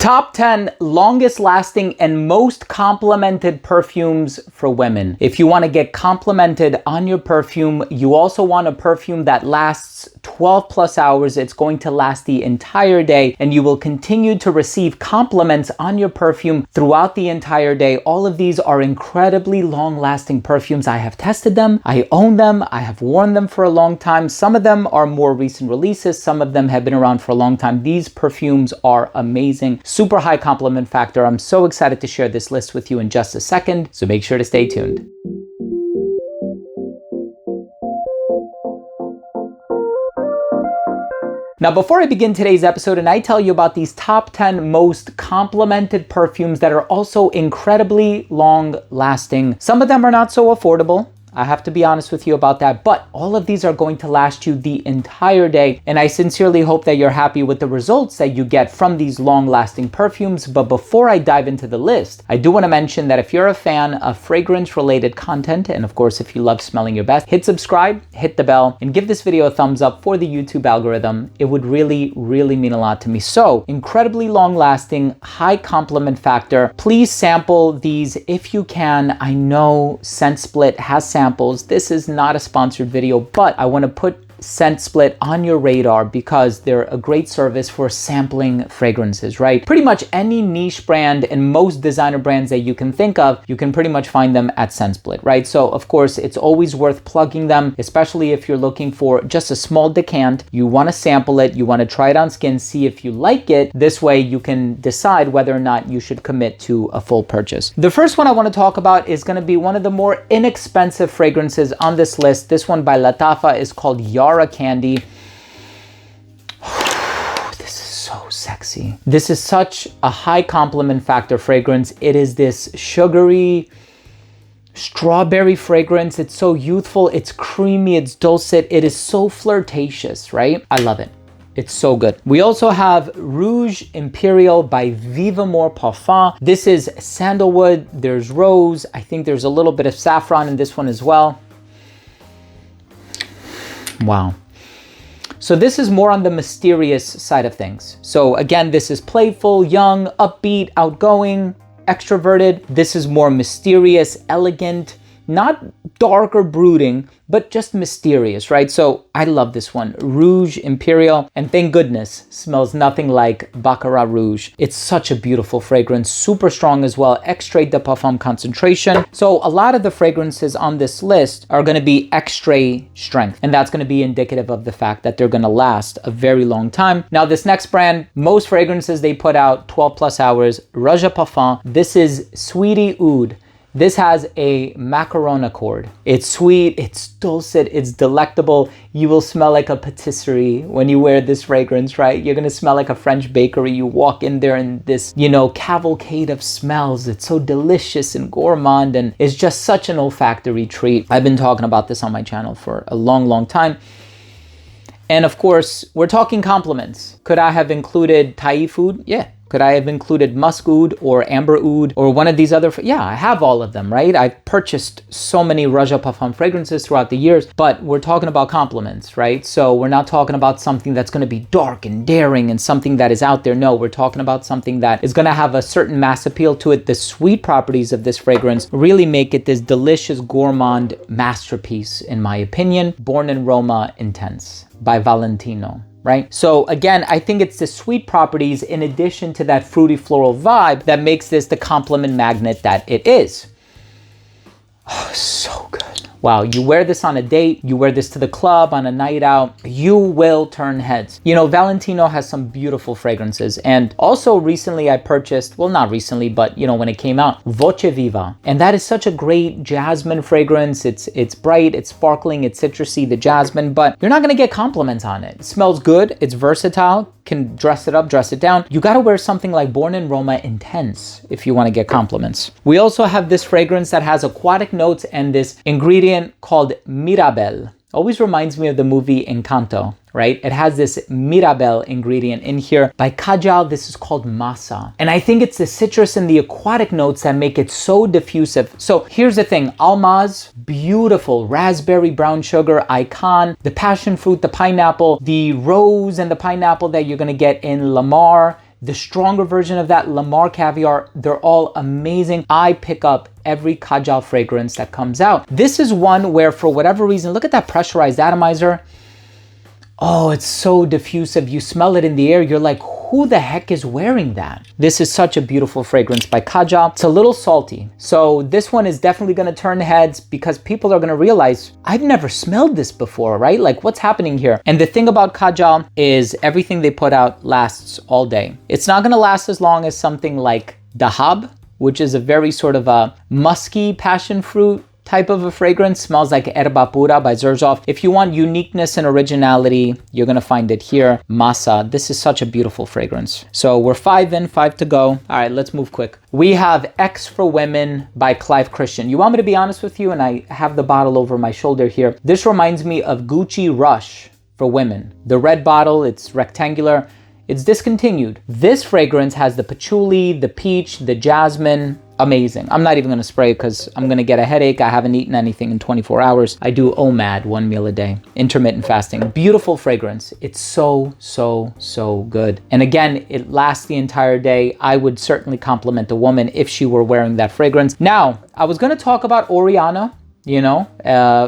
Top 10 longest lasting and most complimented perfumes for women. If you want to get complimented on your perfume, you also want a perfume that lasts 12 plus hours. It's going to last the entire day and you will continue to receive compliments on your perfume throughout the entire day. All of these are incredibly long lasting perfumes. I have tested them, I own them, I have worn them for a long time. Some of them are more recent releases, some of them have been around for a long time. These perfumes are amazing. Super high compliment factor. I'm so excited to share this list with you in just a second, so make sure to stay tuned. Now, before I begin today's episode and I tell you about these top 10 most complimented perfumes that are also incredibly long lasting, some of them are not so affordable. I have to be honest with you about that, but all of these are going to last you the entire day. And I sincerely hope that you're happy with the results that you get from these long-lasting perfumes. But before I dive into the list, I do want to mention that if you're a fan of fragrance-related content, and of course, if you love smelling your best, hit subscribe, hit the bell, and give this video a thumbs up for the YouTube algorithm. It would really, really mean a lot to me. So, incredibly long-lasting, high compliment factor. Please sample these if you can. I know Scent Split has samples. This is not a sponsored video, but I want to put Scent Split on your radar because they're a great service for sampling fragrances, right? Pretty much any niche brand and most designer brands that you can think of, you can pretty much find them at Scent Split, right? So of course, it's always worth plugging them, especially if you're looking for just a small decant. You want to sample it, you want to try it on skin, see if you like it. This way you can decide whether or not you should commit to a full purchase. The first one I want to talk about is going to be one of the more inexpensive fragrances on this list. This one by Lattafa is called Yara Candy. This is so sexy. This is such a high compliment factor fragrance. It is this sugary strawberry fragrance. It's so youthful, it's creamy, it's dulcet, it is so flirtatious, right? I love it. It's so good. We also have Rouge Imperial by Vivamore Parfum. This is sandalwood, there's rose, I think there's a little bit of saffron in this one as well. Wow. So this is more on the mysterious side of things. So again, this is playful, young, upbeat, outgoing, extroverted. This is more mysterious, elegant, not dark or brooding, but just mysterious, right? So I love this one, Rouge Imperial, and thank goodness, smells nothing like Baccarat Rouge. It's such a beautiful fragrance, super strong as well, extrait de parfum concentration. So a lot of the fragrances on this list are gonna be extrait strength, and that's gonna be indicative of the fact that they're gonna last a very long time. Now this next brand, most fragrances they put out 12 plus hours, Rouge Parfum. This is Sweetie Oud. This has a macaron accord. It's sweet, it's dulcet, it's delectable. You will smell like a patisserie when you wear this fragrance, right? You're gonna smell like a French bakery. You walk in there and this, cavalcade of smells. It's so delicious and gourmand and it's just such an olfactory treat. I've been talking about this on my channel for a long, long time. And of course, we're talking compliments. Could I have included Taif Oud? Yeah. Could I have included musk oud or amber oud or one of these other? Yeah, I have all of them, right? I've purchased so many Rouge Parfum fragrances throughout the years, but we're talking about compliments, right? So we're not talking about something that's going to be dark and daring and something that is out there. No, we're talking about something that is going to have a certain mass appeal to it. The sweet properties of this fragrance really make it this delicious gourmand masterpiece, in my opinion. Born in Roma Intense by Valentino. Right? So again, I think it's the sweet properties in addition to that fruity floral vibe that makes this the compliment magnet that it is. Oh, so good. Wow, you wear this on a date, you wear this to the club, on a night out, you will turn heads. Valentino has some beautiful fragrances. And also recently I purchased, well, not recently, but when it came out, Voce Viva. And that is such a great jasmine fragrance. It's bright, it's sparkling, it's citrusy, the jasmine, but you're not gonna get compliments on it. It smells good, it's versatile, can dress it up, dress it down. You gotta wear something like Born in Roma Intense if you wanna get compliments. We also have this fragrance that has aquatic notes and this ingredient called Mirabelle. Always reminds me of the movie Encanto, right? It has this Mirabelle ingredient in here. By Kaja, this is called Masa. And I think it's the citrus and the aquatic notes that make it so diffusive. So here's the thing, Almas, beautiful raspberry brown sugar icon, the passion fruit, the pineapple, the rose and the pineapple that you're gonna get in Lamar, the stronger version of that, Lamar Caviar, they're all amazing. I pick up every Kaja fragrance that comes out. This is one where, for whatever reason, look at that pressurized atomizer. Oh, it's so diffusive. You smell it in the air. You're like, who the heck is wearing that? This is such a beautiful fragrance by Kaja. It's a little salty. So this one is definitely going to turn heads because people are going to realize, I've never smelled this before, right? Like, what's happening here? And the thing about Kaja is everything they put out lasts all day. It's not going to last as long as something like Dahab, which is a very sort of a musky passion fruit type of a fragrance. Smells like Erba Pura by Xerjoff. If you want uniqueness and originality, you're gonna find it here. Masa. This is such a beautiful fragrance. So we're 5 in, 5 to go. All right, let's move quick. We have X for Women by Clive Christian. You want me to be honest with you? And I have the bottle over my shoulder here. This reminds me of Gucci Rush for women. The red bottle, it's rectangular. It's discontinued. This fragrance has the patchouli, the peach, the jasmine. Amazing. I'm not even going to spray because I'm going to get a headache. I haven't eaten anything in 24 hours. I do OMAD, 1 meal a day, intermittent fasting. Beautiful fragrance. It's so, so, so good. And again, it lasts the entire day. I would certainly compliment a woman if she were wearing that fragrance. Now, I was going to talk about Oriana, you know,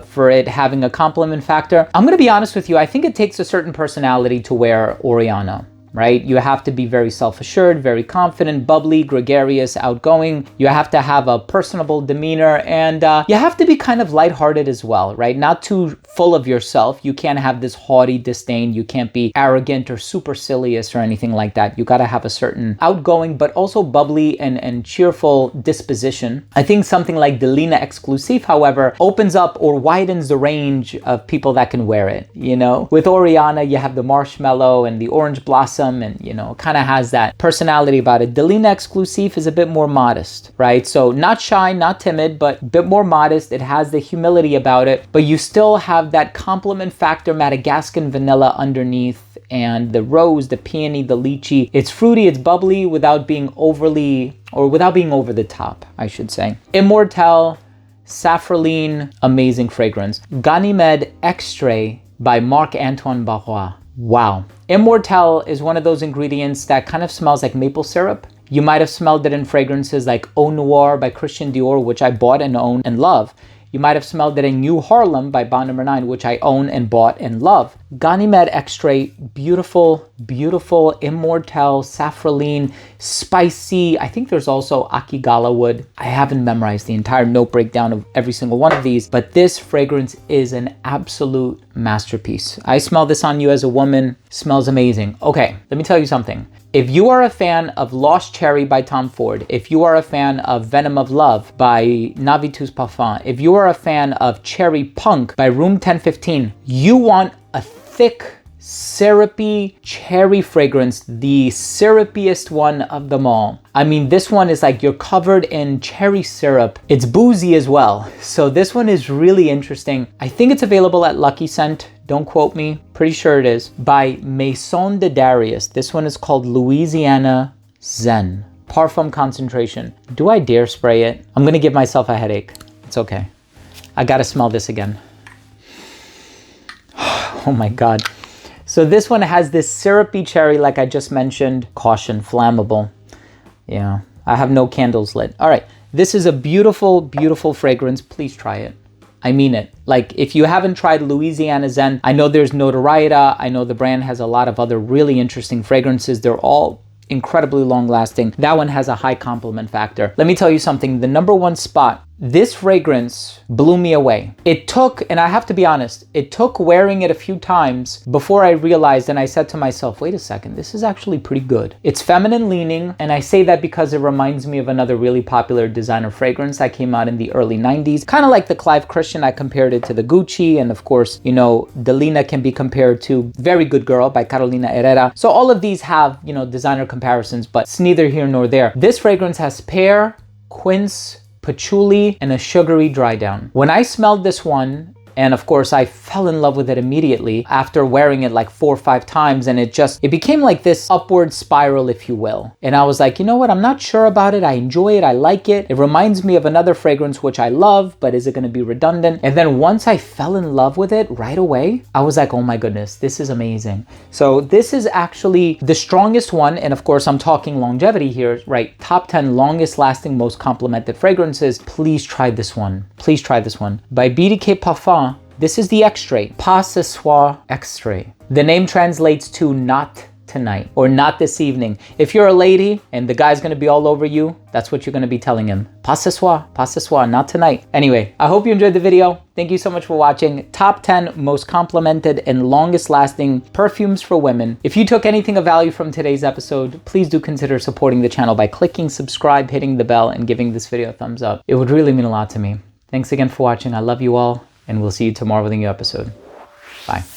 for it having a compliment factor. I'm going to be honest with you. I think it takes a certain personality to wear Oriana. Right? You have to be very self-assured, very confident, bubbly, gregarious, outgoing. You have to have a personable demeanor, and you have to be kind of lighthearted as well, right? Not too full of yourself. You can't have this haughty disdain. You can't be arrogant or supercilious or anything like that. You got to have a certain outgoing, but also bubbly and cheerful disposition. I think something like Delina Exclusive, however, opens up or widens the range of people that can wear it, you know? With Oriana, you have the marshmallow and the orange blossom, and you know, kind of has that personality about it. Delina Exclusive is a bit more modest, right? So not shy, not timid, but a bit more modest. It has the humility about it, but you still have that compliment factor, Madagascan vanilla underneath, and the rose, the peony, the lychee. It's fruity, it's bubbly without being overly, or without being over the top, I should say. Immortelle, Safraline, amazing fragrance. Ganymede Extrait by Marc-Antoine Barrois. Wow. Immortelle is one of those ingredients that kind of smells like maple syrup. You might have smelled it in fragrances like Eau Noire by Christian Dior, which I bought and own and love. You might have smelled it in New Harlem by Bond No. 9, which I own and bought and love. Ganymede Extrait, beautiful, beautiful. Immortelle, Safraline, spicy. I think there's also Akigala wood. I haven't memorized the entire note breakdown of every single one of these, but this fragrance is an absolute masterpiece. I smell this on you as a woman. Smells amazing. Okay, let me tell you something. If you are a fan of Lost Cherry by Tom Ford, if you are a fan of Venom of Love by Navitus Parfum, if you are a fan of Cherry Punk by Room 1015, you want a thick, syrupy cherry fragrance, the syrupiest one of them all. I mean, this one is like you're covered in cherry syrup. It's boozy as well. So this one is really interesting. I think it's available at Lucky Scent. Don't quote me. Pretty sure it is. By Maison de Darius. This one is called Louisiana Zen. Parfum concentration. Do I dare spray it? I'm gonna give myself a headache. It's okay. I gotta smell this again. Oh my God. So this one has this syrupy cherry, like I just mentioned. Caution, flammable. Yeah, I have no candles lit. All right, this is a beautiful, beautiful fragrance. Please try it. I mean it. Like, if you haven't tried Louisiana Zen, I know there's Notoriety. I know the brand has a lot of other really interesting fragrances. They're all incredibly long lasting. That one has a high compliment factor. Let me tell you something. The #1 spot, this fragrance blew me away. It took, and I have to be honest, it took wearing it a few times before I realized, and I said to myself, wait a second, this is actually pretty good. It's feminine leaning, and I say that because it reminds me of another really popular designer fragrance that came out in the early 90s. Kind of like the Clive Christian, I compared it to the Gucci, and of course, you know, Delina can be compared to Very Good Girl by Carolina Herrera. So all of these have, you know, designer comparisons, but it's neither here nor there. This fragrance has pear, quince, patchouli, and a sugary dry down. When I smelled this one, And of course, I fell in love with it immediately after wearing it like 4 or 5 times. And it became like this upward spiral, if you will. And I was like, you know what? I'm not sure about it. I enjoy it. I like it. It reminds me of another fragrance, which I love, but is it going to be redundant? And then once I fell in love with it right away, I was like, oh my goodness, this is amazing. So this is actually the strongest one. And of course, I'm talking longevity here, right? Top 10 longest lasting, most complimented fragrances. Please try this one. Please try this one. By BDK Parfum. This is the extrait, Pas ce soir extrait. The name translates to not tonight or not this evening. If you're a lady and the guy's gonna be all over you, that's what you're gonna be telling him. Pas ce soir, not tonight. Anyway, I hope you enjoyed the video. Thank you so much for watching. Top 10 most complimented and longest lasting perfumes for women. If you took anything of value from today's episode, please do consider supporting the channel by clicking subscribe, hitting the bell, and giving this video a thumbs up. It would really mean a lot to me. Thanks again for watching. I love you all, and we'll see you tomorrow with a new episode. Bye.